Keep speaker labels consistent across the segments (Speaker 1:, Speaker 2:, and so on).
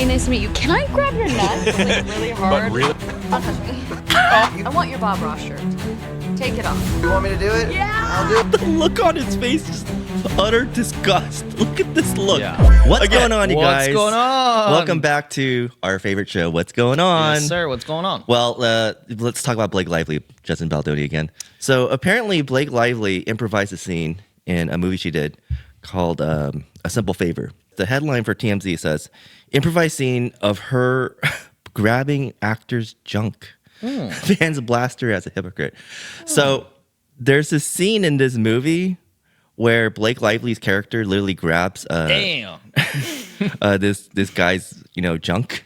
Speaker 1: hi, nice to meet you. Can I grab your nuts like really hard?
Speaker 2: But really?
Speaker 1: Don't touch me. I want your Bob Ross shirt. Take it off.
Speaker 3: You want me to do it?
Speaker 1: Yeah.
Speaker 3: I'll do it.
Speaker 4: The look on his face, just utter disgust. Look at this look.
Speaker 2: Yeah.
Speaker 4: What's going on, you guys?
Speaker 2: What's going on?
Speaker 4: Welcome back to our favorite show, What's Going On?
Speaker 2: Yes, sir. What's going on?
Speaker 4: Well, let's talk about Blake Lively, Justin Baldoni again. So apparently Blake Lively improvised a scene in a movie she did called A Simple Favor. The headline for TMZ says, improvised scene of her grabbing actor's junk. Fans blast her as a hypocrite. So there's this scene in this movie where Blake Lively's character literally grabs this guy's junk.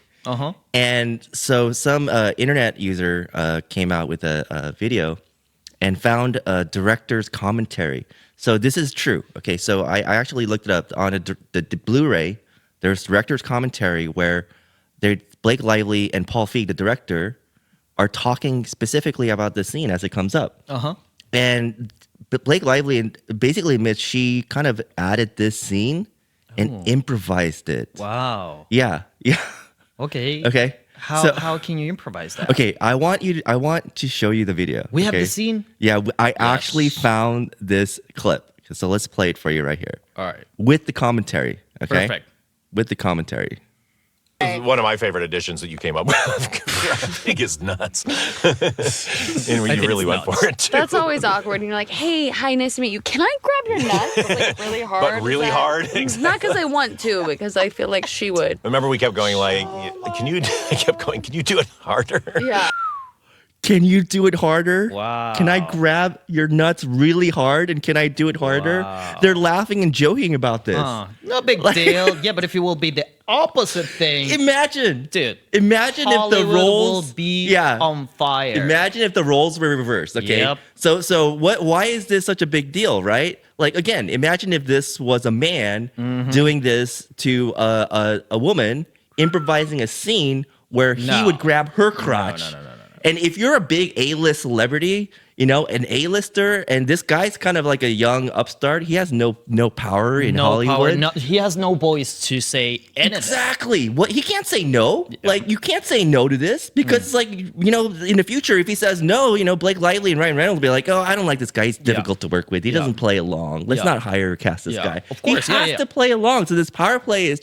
Speaker 4: And so some internet user came out with a video and found a director's commentary. So this is true. Okay, so I actually looked it up on the Blu-ray. There's director's commentary where Blake Lively and Paul Feig, the director, are talking specifically about the scene as it comes up. And Blake Lively basically admits she kind of added this scene and improvised it.
Speaker 2: Wow.
Speaker 4: Yeah.
Speaker 2: Okay.
Speaker 4: Okay.
Speaker 2: How can you improvise that?
Speaker 4: Okay, I want to show you the video.
Speaker 2: We have
Speaker 4: okay?
Speaker 2: the scene?
Speaker 4: Yeah, I actually found this clip. So let's play it for you right here.
Speaker 2: All right.
Speaker 4: With the commentary, okay?
Speaker 2: Perfect.
Speaker 4: With the commentary.
Speaker 5: This is one of my favorite additions that you came up with. I think it's nuts. And you really went for it, too.
Speaker 1: That's always awkward. And you're like, hey, hi, nice to meet you. Can I grab your nuts like really hard?
Speaker 5: But really hard? Exactly.
Speaker 1: Not because I want to, because I feel like she would.
Speaker 5: Remember, we kept going like, I kept going, can you do it harder?
Speaker 1: Yeah.
Speaker 4: Can you do it harder?
Speaker 2: Wow.
Speaker 4: Can I grab your nuts really hard and can I do it harder?
Speaker 2: Wow.
Speaker 4: They're laughing and joking about this.
Speaker 2: No big deal. Yeah, but if it will be the opposite thing,
Speaker 4: Imagine
Speaker 2: dude.
Speaker 4: Imagine
Speaker 2: Hollywood
Speaker 4: if the roles
Speaker 2: will be on fire.
Speaker 4: Imagine if the roles were reversed. Okay.
Speaker 2: Yep.
Speaker 4: So why is this such a big deal, right? Like again, imagine if this was a man doing this to a woman, improvising a scene where he would grab her crotch.
Speaker 2: No.
Speaker 4: And if you're a big A-list celebrity, an A-lister, and this guy's kind of like a young upstart, he has no power in Hollywood.
Speaker 2: He has no voice to say anything.
Speaker 4: Exactly. What he can't say no. Yeah. Like you can't say no to this because it's like in the future if he says no, Blake Lively and Ryan Reynolds will be like, oh, I don't like this guy. He's difficult to work with. He doesn't play along. Let's not hire or cast this guy.
Speaker 2: Of course,
Speaker 4: he has to play along. So this power play is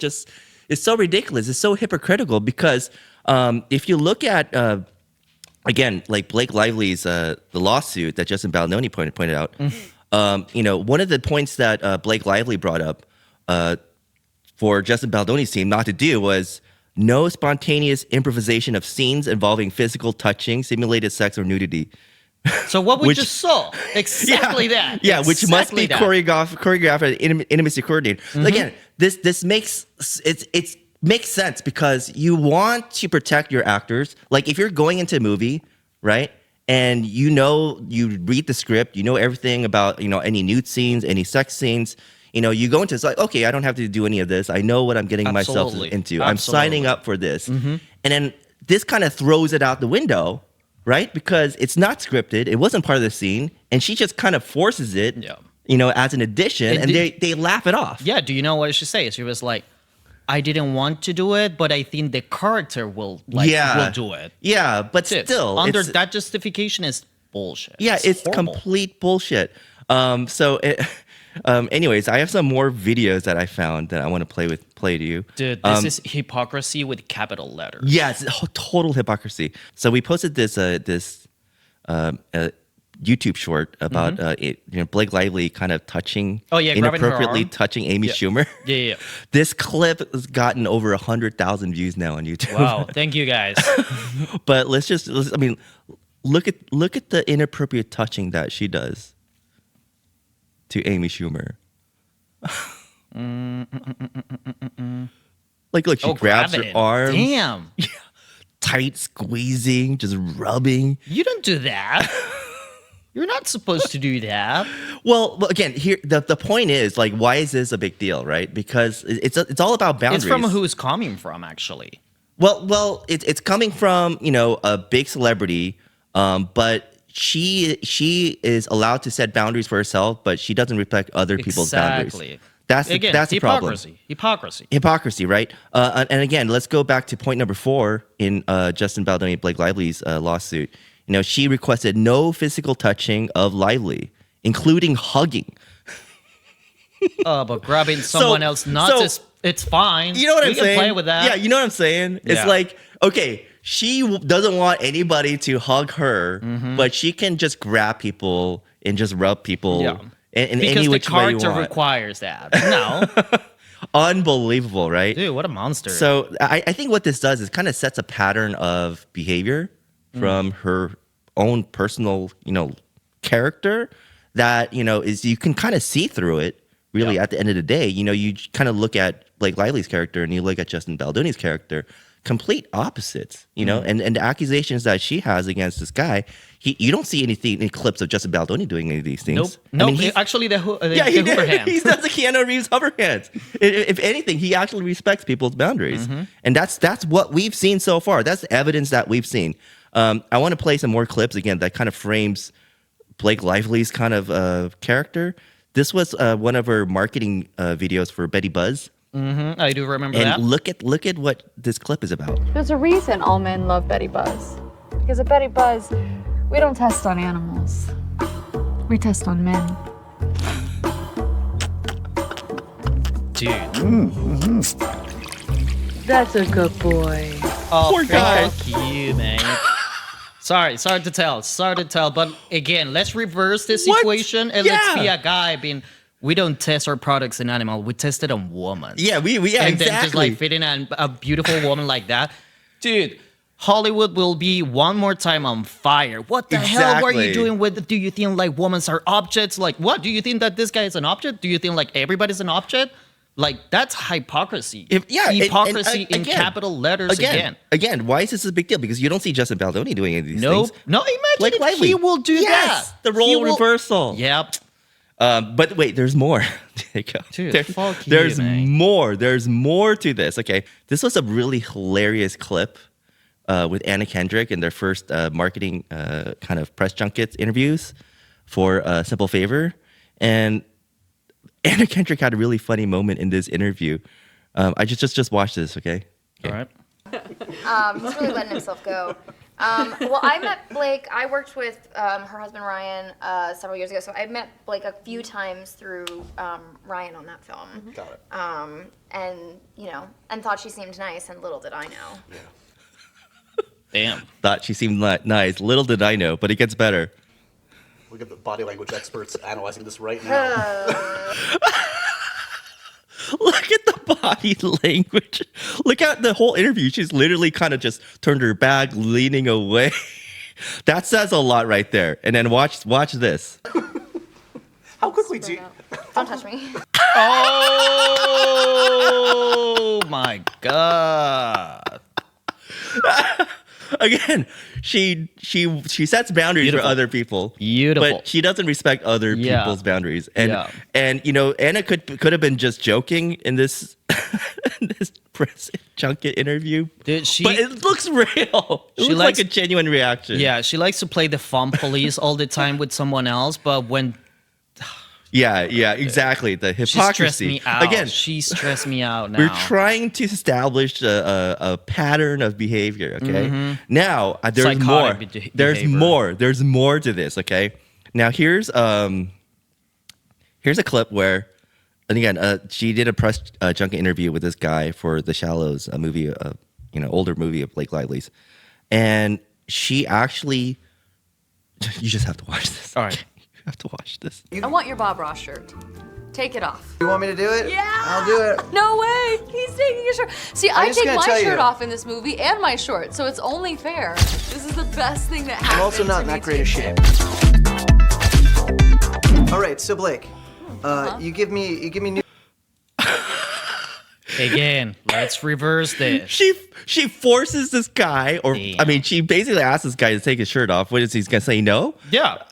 Speaker 4: it's so ridiculous. It's so hypocritical because if you look at again, like Blake Lively's the lawsuit that Justin Baldoni pointed out. One of the points that Blake Lively brought up for Justin Baldoni's team not to do was no spontaneous improvisation of scenes involving physical touching, simulated sex, or nudity.
Speaker 2: So what we just saw, exactly that.
Speaker 4: Yeah, which must be
Speaker 2: that.
Speaker 4: choreographed at intimacy coordinator. Again, this makes it's makes sense because you want to protect your actors. Like if you're going into a movie, right, and you read the script, you know everything about any nude scenes, any sex scenes. You go into it's like, okay, I don't have to do any of this. I know what I'm getting myself into. I'm signing up for this, and then this kind of throws it out the window, right? Because it's not scripted. It wasn't part of the scene, and she just kind of forces it, as an addition, and they laugh it off.
Speaker 2: Yeah. Do you know what she says? She was like, I didn't want to do it, but I think the character will do it.
Speaker 4: Yeah, but still,
Speaker 2: that justification is bullshit.
Speaker 4: Yeah, it's complete bullshit. Anyways, I have some more videos that I found that I want to play to you.
Speaker 2: Dude, this is hypocrisy with capital letters.
Speaker 4: Yeah, it's total hypocrisy. So we posted this YouTube short about Blake Lively kind of inappropriately touching Amy Schumer.
Speaker 2: Yeah.
Speaker 4: This clip has gotten over 100,000 views now on YouTube.
Speaker 2: Wow, thank you guys.
Speaker 4: But look at the inappropriate touching that she does to Amy Schumer. Look, she grabs her arms.
Speaker 2: Damn.
Speaker 4: Yeah, tight squeezing, just rubbing.
Speaker 2: You don't do that. You're not supposed to do that.
Speaker 4: Well, again, here the point is like, why is this a big deal, right? Because it's all about boundaries.
Speaker 2: It's from who it's coming from, actually.
Speaker 4: Well, it's coming from a big celebrity, but she is allowed to set boundaries for herself, but she doesn't respect other people's boundaries. That's the problem.
Speaker 2: Hypocrisy,
Speaker 4: right? And again, let's go back to point number 4 in Justin Baldoni and Blake Lively's lawsuit. She requested no physical touching of Lively, including hugging.
Speaker 2: But grabbing someone else's nuts it's fine.
Speaker 4: You know what I'm saying?
Speaker 2: We can play with that.
Speaker 4: Yeah, you know what I'm saying? It's like, okay, she doesn't want anybody to hug her, but she can just grab people and just rub people in any which way you want.
Speaker 2: Because the character requires that. No.
Speaker 4: Unbelievable, right?
Speaker 2: Dude, what a monster.
Speaker 4: So I think what this does is kind of sets a pattern of behavior from her own personal, character that, is you can kind of see through it. Really, at the end of the day, you kind of look at Blake Lively's character and you look at Justin Baldoni's character, complete opposites, and the accusations that she has against this guy, you don't see any clips of Justin Baldoni doing any of these things.
Speaker 2: Nope. Actually, the hoover hands.
Speaker 4: He does the Keanu Reeves hover hands. If anything, he actually respects people's boundaries. And that's what we've seen so far. That's the evidence that we've seen. I want to play some more clips, again, that kind of frames Blake Lively's kind of character. This was one of her marketing videos for Betty Buzz.
Speaker 2: I do remember that.
Speaker 4: And look at what this clip is about.
Speaker 1: There's a reason all men love Betty Buzz. Because at Betty Buzz, we don't test on animals. We test on men.
Speaker 2: Dude.
Speaker 1: That's a good boy.
Speaker 2: Oh,
Speaker 4: poor guy.
Speaker 2: Fuck you, man. Sorry to tell. But again, let's reverse this situation and let's be a guy being, we don't test our products in animal, we test it on women.
Speaker 4: Yeah,
Speaker 2: and
Speaker 4: exactly.
Speaker 2: then just like fitting a beautiful woman like that. Dude, Hollywood will be one more time on fire. What the hell were you doing with, do you think like women are objects? Like what? Do you think that this guy is an object? Do you think like everybody's an object? Like, that's hypocrisy. Hypocrisy in capital letters again.
Speaker 4: Again, why is this a big deal? Because you don't see Justin Baldoni doing any of these things.
Speaker 2: No, imagine if he will do that.
Speaker 4: The role reversal.
Speaker 2: Yep.
Speaker 4: But wait, there's more. There you go.
Speaker 2: Dude, fuck you,
Speaker 4: there's
Speaker 2: man.
Speaker 4: more. There's more to this. Okay, this was a really hilarious clip with Anna Kendrick in their first marketing kind of press junket interviews for Simple Favor. And Anna Kendrick had a really funny moment in this interview. I just watch this, okay?
Speaker 2: All right.
Speaker 3: He's really letting himself go. Well, I met Blake. I worked with her husband Ryan several years ago, so I met Blake a few times through Ryan on that film.
Speaker 6: Got it.
Speaker 3: And thought she seemed nice, and little did I know.
Speaker 6: Yeah.
Speaker 2: Damn.
Speaker 4: Thought she seemed nice. Little did I know, but it gets better.
Speaker 6: Look at the body language experts analyzing this right now.
Speaker 4: Look at the body language. Look at the whole interview. She's literally kind of just turned her back, leaning away. That says a lot right there. And then watch this.
Speaker 6: How quickly do you...
Speaker 3: Don't touch me.
Speaker 2: Oh my God.
Speaker 4: Again, she sets boundaries for other people.
Speaker 2: Beautiful.
Speaker 4: But she doesn't respect other people's boundaries. And Anna could have been just joking in this this press junket interview.
Speaker 2: Dude,
Speaker 4: but it looks real. It looks like a genuine reaction.
Speaker 2: Yeah, she likes to play the fun police all the time with someone else, but when
Speaker 4: Yeah, exactly. The hypocrisy.
Speaker 2: She stressed me out now.
Speaker 4: We're trying to establish a pattern of behavior, okay? Now, there's more. There's more to this, okay? Now, here's a clip where, and again, she did a press junket interview with this guy for The Shallows, a movie, older movie of Blake Lively's. And she actually, you just have to watch this.
Speaker 2: All right.
Speaker 4: Have to watch this.
Speaker 1: I want your Bob Ross shirt. Take it off.
Speaker 7: You want me to do it?
Speaker 1: Yeah.
Speaker 7: I'll do it.
Speaker 1: No way. He's taking his shirt. See, I
Speaker 7: just
Speaker 1: take
Speaker 7: gonna
Speaker 1: my
Speaker 7: tell
Speaker 1: shirt
Speaker 7: you.
Speaker 1: off in this movie and my shorts, so it's only fair. This is the best thing that happened.
Speaker 7: I'm also not in
Speaker 1: to me
Speaker 7: that great of shape. All right, so Blake, you give me new.
Speaker 2: Again, let's reverse this.
Speaker 4: She forces this guy, or
Speaker 2: Damn.
Speaker 4: I mean, she basically asks this guy to take his shirt off. What is he gonna say? No.
Speaker 2: Yeah.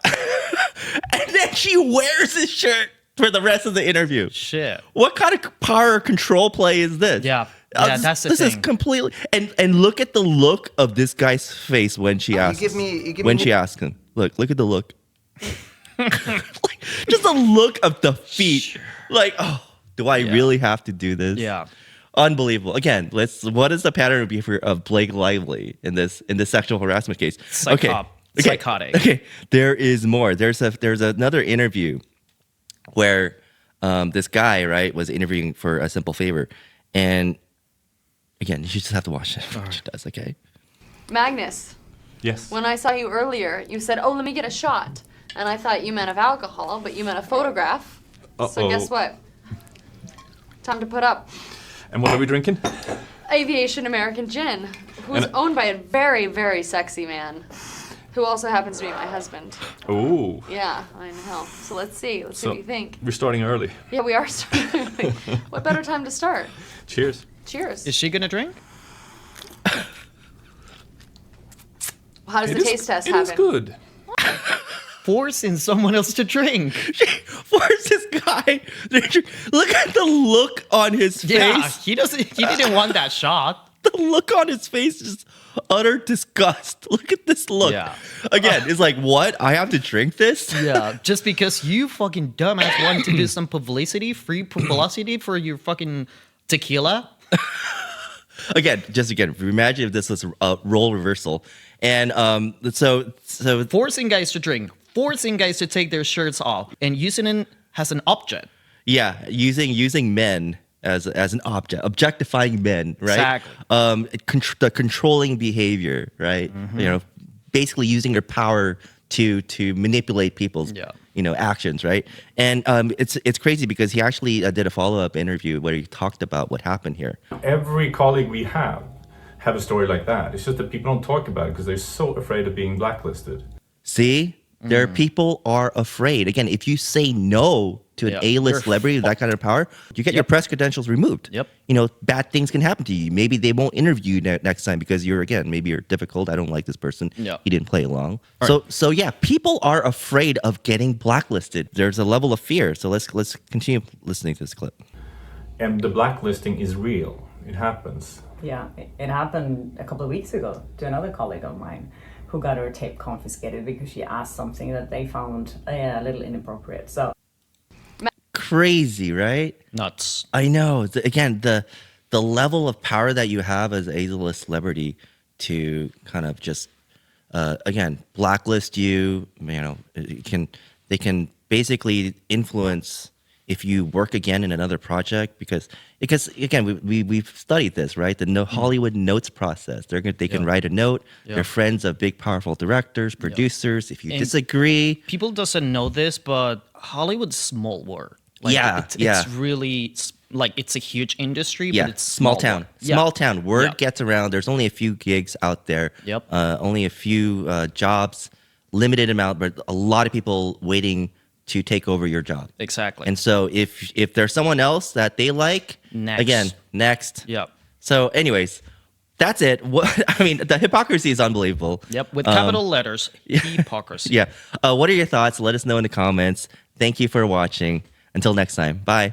Speaker 4: And then she wears his shirt for the rest of the interview.
Speaker 2: Shit.
Speaker 4: What kind of power control play is this?
Speaker 2: Yeah. That's the
Speaker 4: this
Speaker 2: thing.
Speaker 4: is completely and look at the look of this guy's face when she asks. She asks him. Look at the look. Just the look of the feet. Like, oh, Do I really have to do this?
Speaker 2: Yeah.
Speaker 4: Unbelievable. Again, what is the pattern of behavior of Blake Lively in this sexual harassment case?
Speaker 2: Psychotic.
Speaker 4: Okay. There is more. There's another interview where this guy, right, was interviewing for A Simple Favor. And again, you just have to watch it. What she does, okay?
Speaker 1: Magnus,
Speaker 8: Yes.
Speaker 1: when I saw you earlier, you said, "Oh, let me get a shot." And I thought you meant of alcohol, but you meant a photograph. So guess what? Time to put up.
Speaker 8: And what are we drinking?
Speaker 1: Aviation American Gin, who's owned by a very, very sexy man, who also happens to be my husband.
Speaker 8: Ooh.
Speaker 1: Yeah, I know. So let's see. Let's see what you think.
Speaker 8: We're starting early.
Speaker 1: Yeah, we are starting early. What better time to start?
Speaker 8: Cheers.
Speaker 1: Cheers.
Speaker 2: Is she gonna drink?
Speaker 1: How does the taste test
Speaker 8: It
Speaker 1: happen?
Speaker 8: is good.
Speaker 2: Forcing someone else to drink.
Speaker 4: Force this guy. Look at the look on his
Speaker 2: Yeah,
Speaker 4: face.
Speaker 2: he didn't want that shot.
Speaker 4: The look on his face is utter disgust. Look at this look.
Speaker 2: Yeah.
Speaker 4: Again, it's like, what? I have to drink this?
Speaker 2: Yeah, just because you fucking dumbass wanted to do some free publicity for your fucking tequila.
Speaker 4: Again, imagine if this was a role reversal. And so
Speaker 2: Forcing guys to drink, forcing guys to take their shirts off, and using it as an object.
Speaker 4: yeah, using men as an object, objectifying men, right?
Speaker 2: Exactly.
Speaker 4: The controlling behavior, right? Basically using their power to manipulate people's actions, right? And it's crazy because he actually did a follow-up interview where he talked about what happened here.
Speaker 9: Every colleague we have a story like that. It's just that people don't talk about it because they're so afraid of being blacklisted.
Speaker 4: See, there are people are afraid. Again, if you say no to an A-list celebrity with that kind of power, you get your press credentials removed.
Speaker 2: Yep.
Speaker 4: Bad things can happen to you. Maybe they won't interview you next time because maybe you're difficult. I don't like this person.
Speaker 2: Yeah.
Speaker 4: He didn't play along. So yeah, people are afraid of getting blacklisted. There's a level of fear. So let's continue listening to this clip.
Speaker 9: And the blacklisting is real. It happens.
Speaker 10: Yeah, it happened a couple of weeks ago to another colleague of mine who got her tape confiscated because she asked something that they found a little inappropriate. So
Speaker 4: Crazy, right?
Speaker 2: Nuts.
Speaker 4: I know. Again, the level of power that you have as a A-list celebrity to kind of just blacklist you. They can basically influence if you work again in another project because again we've studied this, right? The Hollywood notes process. They can write a note. They're friends of big powerful directors, producers. If you disagree,
Speaker 2: People doesn't know this, but Hollywood's small world. It's really it's a huge industry, but it's
Speaker 4: small town.
Speaker 2: world.
Speaker 4: Small town. Word gets around. There's only a few gigs out there.
Speaker 2: Yep.
Speaker 4: Only a few jobs, limited amount, but a lot of people waiting to take over your job.
Speaker 2: Exactly.
Speaker 4: And so if there's someone else that they like, next.
Speaker 2: Yep.
Speaker 4: So anyways, that's it. The hypocrisy is unbelievable.
Speaker 2: Yep. With capital letters, hypocrisy.
Speaker 4: Yeah. What are your thoughts? Let us know in the comments. Thank you for watching. Until next time. Bye.